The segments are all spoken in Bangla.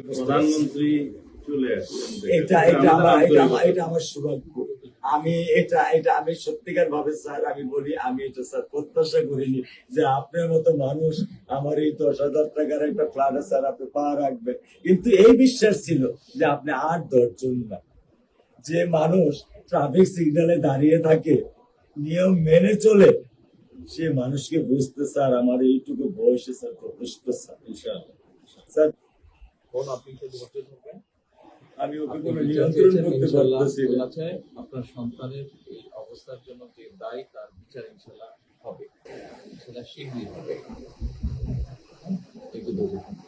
প্রধানমন্ত্রী চলে আসছেন, এটা আমার সৌভাগ্য। আমি সত্যিকার ভাবে স্যার আমি বলি, আমি এটা স্যার প্রত্যাশা করিনি যে আপনার মতো মানুষ আমার এই 10,000 টাকার একটা ফ্ল্যাটে স্যার আপনি পা রাখবেন, কিন্তু এই বিশ্বাস ছিল যে আপনি 8-10 জন না, যে মানুষ ট্রাফিক সিগন্যালে দাঁড়িয়ে থাকে, নিয়ম মেনে চলে, সে মানুষকে বুঝতে স্যার আমার এইটুকু বয়সে স্যার যথেষ্ট স্যার। স্যার আমি ওকে কোনো নিয়ন্ত্রণ করতে পারতেছি না। আপনার সন্তানের এই অবস্থার জন্য যে দায়ী, তার বিচার ইনশাল্লাহ হবে, সেটা শীঘ্রই হবে।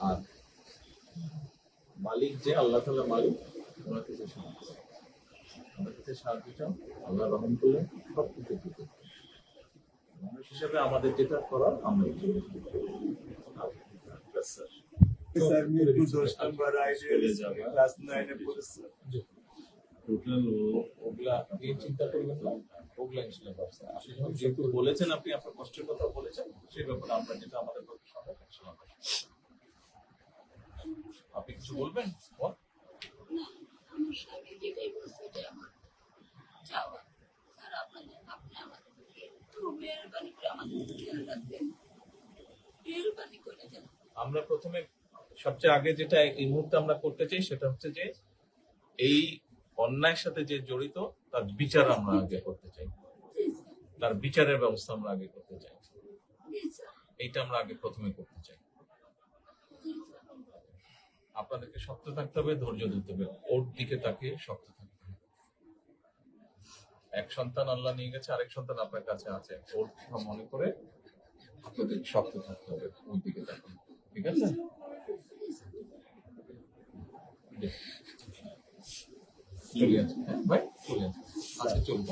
আর মালিক যে আল্লাহ তাআলা মালিক, ওনার কাছে সাহায্য, আমার কাছে সাহায্য চাও, আল্লাহ রহম করলে সব কিছু ঠিক হবে। মানুষ হিসাবে আমাদের যেটা করার আমরা স্যার মিরপুর 10 নম্বর আইডিয়াল ক্লাস 9 এ পড়েছে। টোটাল ওগুলা নিয়ে চিন্তা করবেন না, ওগুলা ইনশাল্লাহ ব্যবস্থা। আসলে যেহেতু বলেছেন, আপনি আপনার কষ্টের কথা বলেছেন, সেই ব্যাপারে আমরা যেটা আমাদের পক্ষে সম্ভব ইনশাল্লাহ। আপনি কিছু বলবেন? আমার স্বামী যেটাই বলছে যে আমার চাওয়া, স্যার আপনি আমাদেরকে একটু মেহরবানি করে আমাদের খেয়াল রাখবেন, মেহরবানি করে দেন। আমরা প্রথমে সবচেয়ে আগে যেটা এই মুহূর্তে আমরা করতে চাই সেটা হচ্ছে যে এই অন্যায়ের সাথে যে জড়িত তার বিচার আমরা আগে করতে চাই, তার বিচারের ব্যবস্থা আমরা আগে করতে চাই, এইটা আমরা আগে প্রথমে করতে চাই। আপনাদেরকে শক্ত থাকতে হবে, ধৈর্য ধরতে হবে, ওর দিকে তাকে শক্ত থাকতে হবে। এক সন্তান আল্লাহ নিয়ে গেছে, আরেক সন্তান আপনার কাছে আছে, ওর কথা মনে করে আপনাদের শক্ত থাকতে হবে, ওর দিকে তাকে। ঠিক আছে? চলে আসছে, হ্যাঁ ভাই, চলে আসছে। আচ্ছা, চলবো।